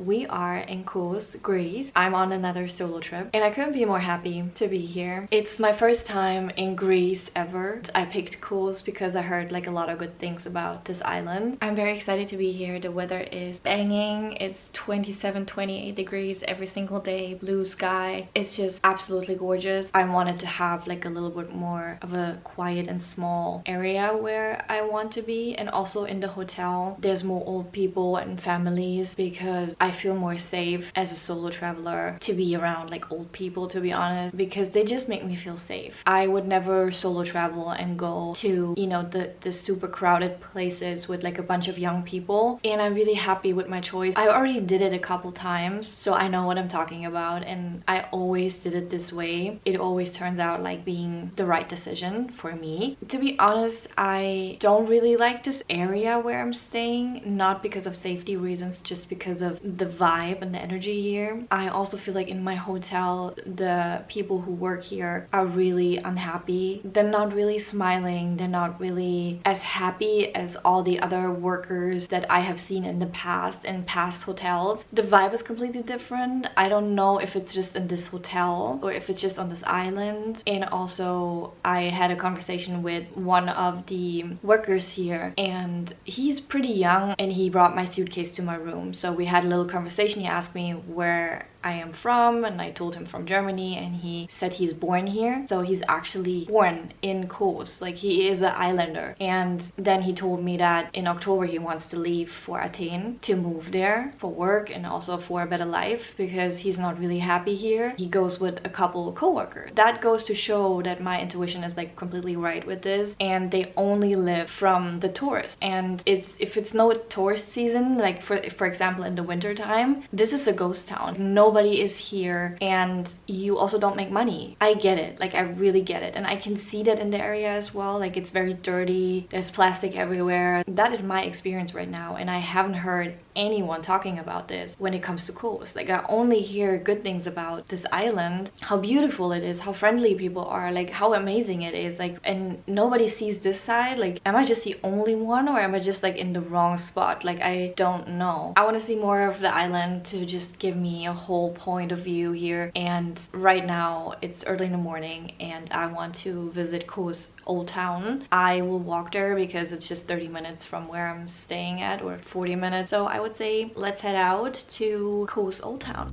we are in Kos, Greece. I'm on another solo trip and I couldn't be more happy to be here. It's my first time in Greece ever. I picked Kos because I heard like a lot of good things about this island. I'm very excited to be here. The weather is banging. It's 27-28 degrees every single day, blue sky. It's just absolutely gorgeous. I wanted to have like a little bit more of a quiet and small area where I want to be, and also in the hotel there's more old people and families because I feel more safe as a solo traveler to be around like old people, to be honest, because they just make me feel safe. I would never solo travel and go to, you know, the super crowded places with like a bunch of young people, and I'm really happy with my choice. I already did it a couple times, so I know what I'm talking about, and I always did it this way. It always turns out like being the right decision for me. To be honest, I don't really like this area where I'm staying, not because of safety reasons, just because of the vibe and the energy here. I also feel like in my hotel the people who work here are really unhappy. They're not really smiling, they're not really as happy as all the other workers that I have seen in the past, in past hotels. The vibe is completely different. I don't know if it's just in this hotel or if it's just on this island. And also I had a conversation with one of the workers here, and he's pretty young, and he brought my suitcase to my room. So we had a little conversation. He asked me where I am from, and I told him from Germany, and he said he's born here. So he's actually born in Kos, like he is an islander. And then he told me that in October he wants to leave for Athens to move there for work and also for a better life, because he's not really happy here. He goes with a couple co-workers. That goes to show that my intuition is like completely right with this, and they only live from the tourists. And if it's no tourist season, like for example in the winter time, this is a ghost town. Nobody is here, and you also don't make money. I get it, like I really get it, and I can see that in the area as well. Like it's very dirty, there's plastic everywhere. That is my experience right now, and I haven't heard anyone talking about this when it comes to Kos. Like I only hear good things about this island, how beautiful it is, how friendly people are, like how amazing it is, like, and nobody sees this side. Like, am I just the only one, or am I just like in the wrong spot? Like I don't know. I want to see more of the island to just give me a whole point of view here, and right now it's early in the morning and I want to visit Kos Old Town. I will walk there because it's just 30 minutes from where I'm staying at, or 40 minutes. So I would say let's head out to Kos Old Town.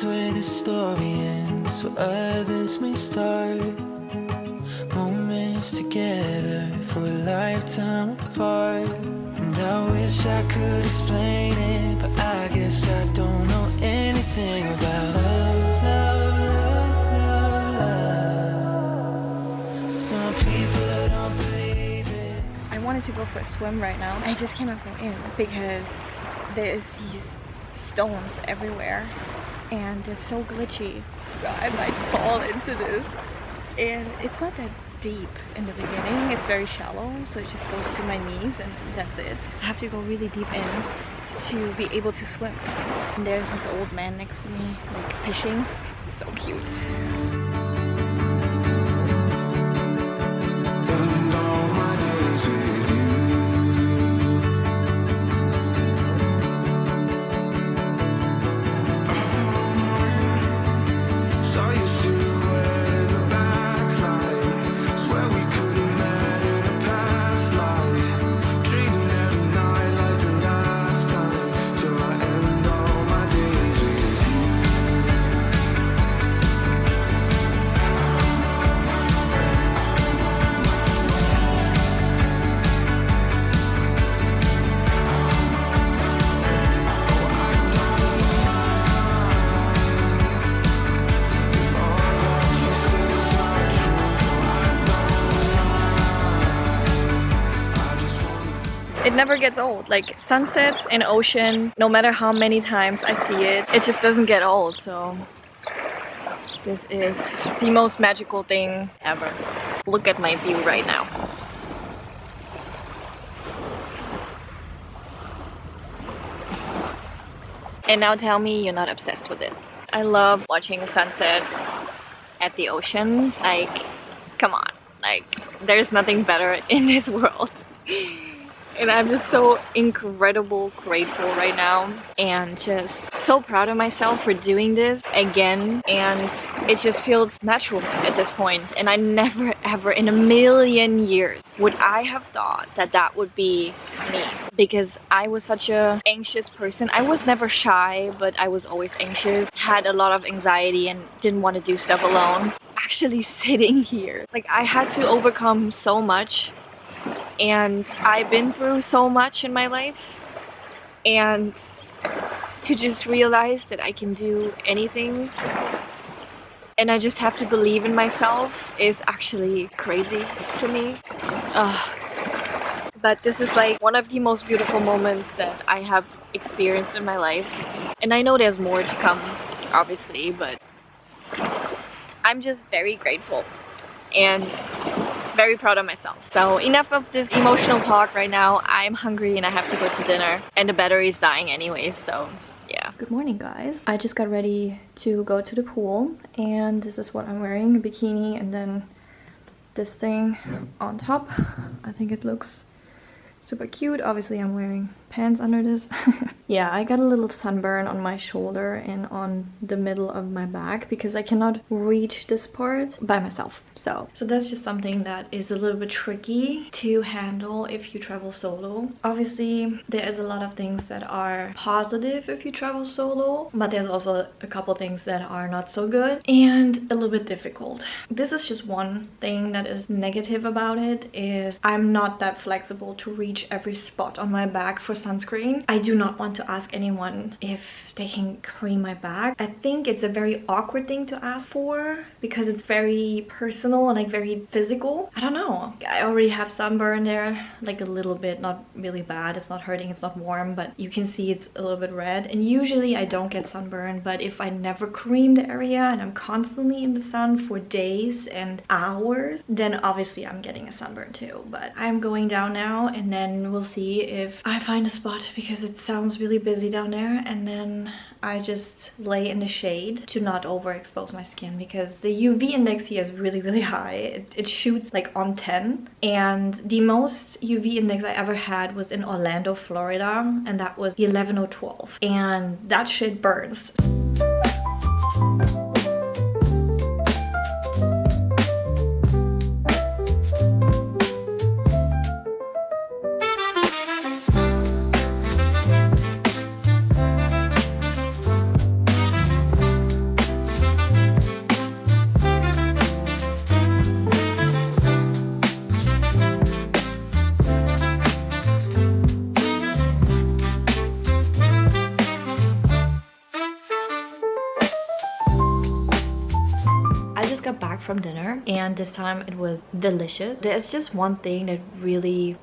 where the story ends, where others may start. Moments together for a lifetime apart. And I wish I could explain it, but I guess I don't know anything about love, love, love, love. Some people don't believe it. I wanted to go for a swim right now. I just cannot go in because there's these stones everywhere and they're so glitchy, so I might fall into this. And it's not that deep in the beginning, it's very shallow, so it just goes to my knees and that's it. I have to go really deep in to be able to swim. And there's this old man next to me, like fishing. So cute. It never gets old. Like sunsets in ocean, no matter how many times I see it, it just doesn't get old. So this is the most magical thing ever. Look at my view right now. And now tell me you're not obsessed with it. I love watching a sunset at the ocean. Like, come on. Like, there's nothing better in this world. And I'm just so incredible grateful right now and just so proud of myself for doing this again, and it just feels natural at this point. And I never ever in a million years would I have thought that that would be me, because I was such a anxious person. I was never shy, but I was always anxious, had a lot of anxiety and didn't want to do stuff alone. Actually sitting here, like I had to overcome so much. And I've been through so much in my life, and to just realize that I can do anything and I just have to believe in myself is actually crazy to me. But this is like one of the most beautiful moments that I have experienced in my life, and I know there's more to come, obviously, but I'm just very grateful and very proud of myself. So enough of this emotional talk right now. I'm hungry and I have to go to dinner, and the battery is dying anyways, so yeah. Good morning, guys. I just got ready to go to the pool, and this is what I'm wearing, a bikini and then this thing on top. I think it looks super cute. Obviously I'm wearing pants under this. Yeah, I got a little sunburn on my shoulder and on the middle of my back because I cannot reach this part by myself. So that's just something that is a little bit tricky to handle if you travel solo. Obviously there is a lot of things that are positive if you travel solo, but there's also a couple things that are not so good and a little bit difficult. This is just one thing that is negative about it, is I'm not that flexible to reach every spot on my back for sunscreen. I do not want to ask anyone if they can cream my back. I think it's a very awkward thing to ask for because it's very personal and like very physical. I don't know. I already have sunburn there, like a little bit, not really bad. It's not hurting, it's not warm, but you can see it's a little bit red. And usually I don't get sunburn, but if I never cream the area and I'm constantly in the sun for days and hours, then obviously I'm getting a sunburn too. But I'm going down now, and then we'll see if I find a spot because it sounds really busy down there, and then I just lay in the shade to not overexpose my skin because the UV index here is really high. It shoots like on 10, and the most UV index I ever had was in Orlando, Florida, and that was 11 or 12, and that shit burns. from dinner, and this time it was delicious. There's just one thing that really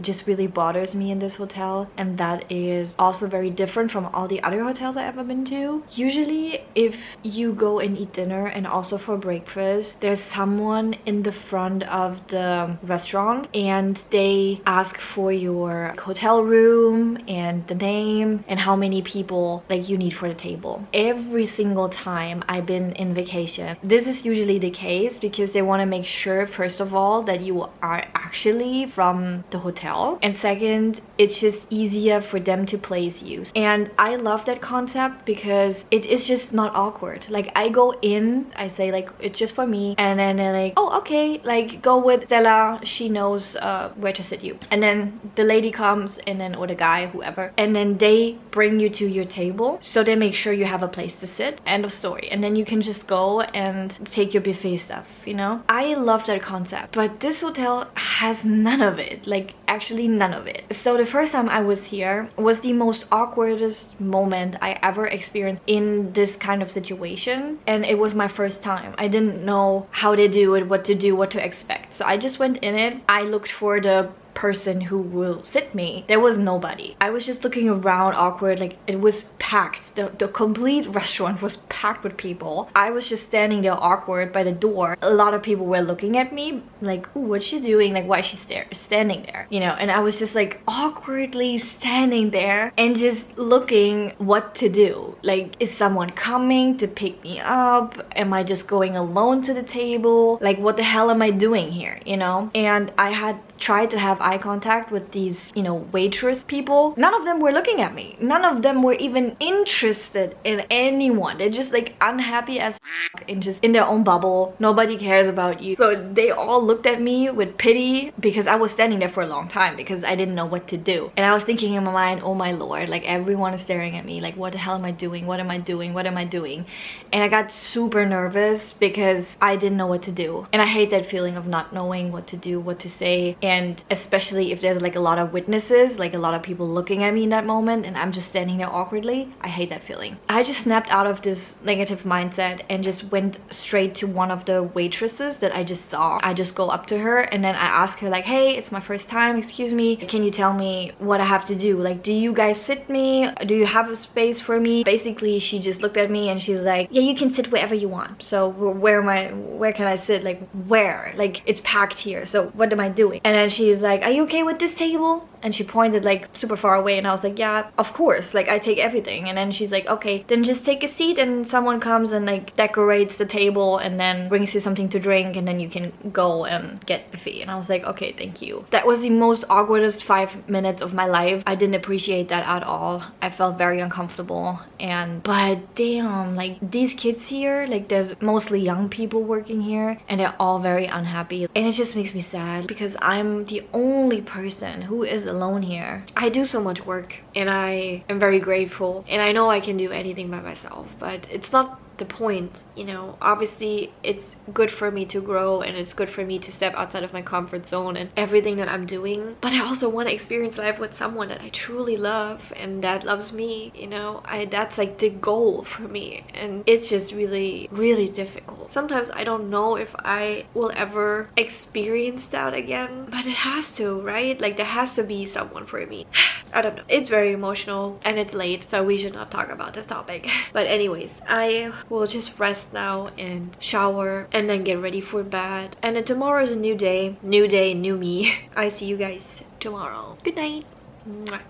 bothers me in this hotel, and that is also very different from all the other hotels I've ever been to. Usually if you go and eat dinner and also for breakfast, there's someone in the front of the restaurant and they ask for your hotel room and the name and how many people like you need for the table. Every single time I've been in vacation, this is usually the case because they want to make sure, first of all, that you are actually from the hotel, and second, it's just easier for them to place you. And I love that concept because it is just not awkward. Like I go in, I say like it's just for me, and then they're like, oh okay, like go with Stella, she knows where to sit you. And then the lady comes, and then or the guy, whoever, and then they bring you to your table, so they make sure you have a place to sit. End of story. And then you can just go and take your buffet stuff, you know. I love that concept, but this hotel has none of it, like actually none of it. So the first time I was here was the most awkwardest moment I ever experienced in this kind of situation, and it was my first time. I didn't know how to do it, what to do, what to expect, so I just went in it. I looked for the person who will sit me. There was nobody. I was just looking around awkward, like it was packed. The complete restaurant was packed with people. I was just standing there awkward by the door. A lot of people were looking at me like, ooh, what's she doing? Like, why is she standing there? You know, and I was just like awkwardly standing there and just looking what to do. Like, is someone coming to pick me up? Am I just going alone to the table? Like, what the hell am I doing here, you know? And I had tried to have eye contact with these, you know, waitress people. None of them were looking at me. None of them were even interested in anyone. They're just like unhappy as f and just in their own bubble. Nobody cares about you. So they all looked at me with pity because I was standing there for a long time because I didn't know what to do. And I was thinking in my mind, oh my lord, like everyone is staring at me. Like, what the hell am I doing? What am I doing? What am I doing? And I got super nervous because I didn't know what to do. And I hate that feeling of not knowing what to do, what to say. And especially if there's like a lot of witnesses, like a lot of people looking at me in that moment and I'm just standing there awkwardly, I hate that feeling. I just snapped out of this negative mindset and just went straight to one of the waitresses that I just saw. I just go up to her and then I ask her like, hey, it's my first time, excuse me, can you tell me what I have to do? Like, do you guys sit me? Do you have a space for me? Basically, she just looked at me and she's like, yeah, you can sit wherever you want. So where can I sit? Like, where? Like, it's packed here, so what am I doing? And then she's like, are you okay with this table? And she pointed like super far away and I was like, yeah, of course, like I take everything. And then she's like, okay, then just take a seat and someone comes and like decorates the table and then brings you something to drink and then you can go and get buffet. And I was like, okay, thank you. That was the most awkwardest 5 minutes of my life. I didn't appreciate that at all. I felt very uncomfortable. But damn, like these kids here, like there's mostly young people working here and they're all very unhappy. And it just makes me sad because I'm the only person who is alone here. I do so much work and I am very grateful and I know I can do anything by myself, but it's not the point, you know. Obviously it's good for me to grow and it's good for me to step outside of my comfort zone and everything that I'm doing, but I also want to experience life with someone that I truly love and that loves me, you know. That's like the goal for me, and it's just really difficult. Sometimes I don't know if I will ever experience that again, but it has to, right? Like there has to be someone for me. I don't know, it's very emotional and it's late, so we should not talk about this topic. But anyways, I will just rest now and shower and then get ready for bed, and then tomorrow is a new day, new me. I see you guys tomorrow. Good night. Mwah.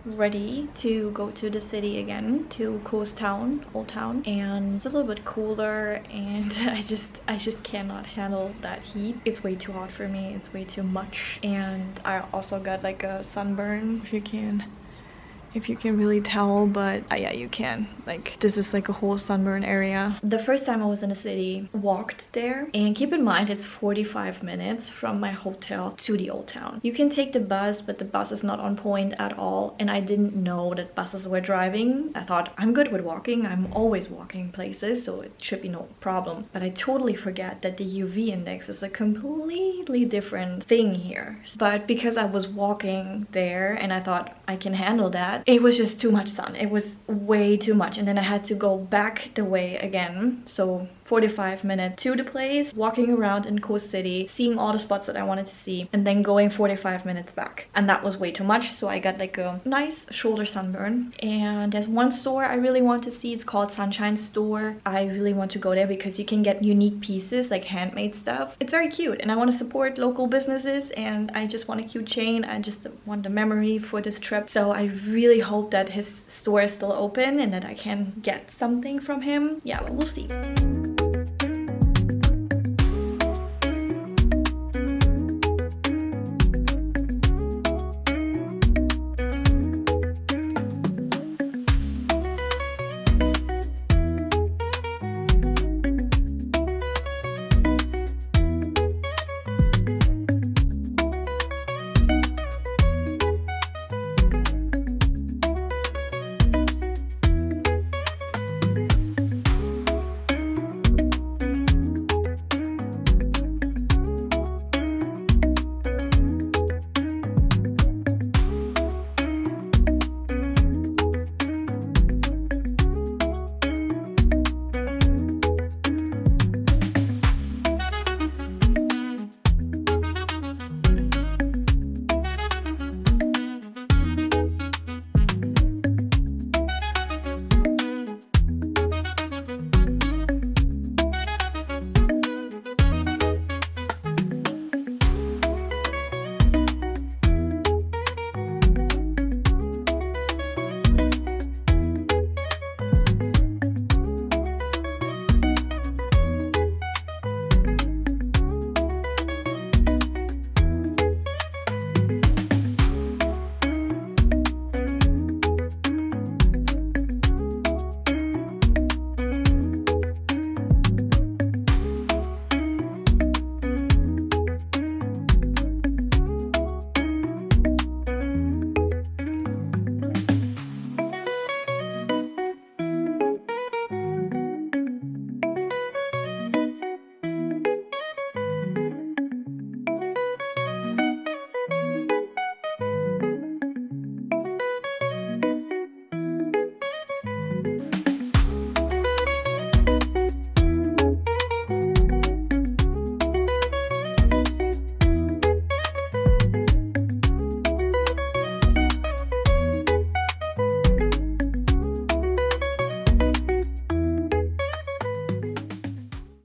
Ready to go to the city again, to Kos Town, Old Town, and it's a little bit cooler and I just cannot handle that heat. It's way too hot for me, it's way too much, and I also got like a sunburn, if you can really tell, but yeah, you can. Like, this is like a whole sunburn area. The first time I was in the city, walked there, and keep in mind it's 45 minutes from my hotel to the Old Town. You can take the bus, but the bus is not on point at all, and I didn't know that buses were driving. I thought, I'm good with walking, I'm always walking places, so it should be no problem. But I totally forget that the UV index is a completely different thing here. But because I was walking there and I thought I can handle that, it was just too much sun. It was way too much, and then I had to go back the way again, so 45 minutes to the place, walking around in Kos City, seeing all the spots that I wanted to see, and then going 45 minutes back. And that was way too much, so I got like a nice shoulder sunburn. And there's one store I really want to see. It's called Sunshine Store. I really want to go there because you can get unique pieces, like handmade stuff. It's very cute, and I want to support local businesses, and I just want a cute chain. I just want the memory for this trip. So I really hope that his store is still open and that I can get something from him. Yeah, but we'll see.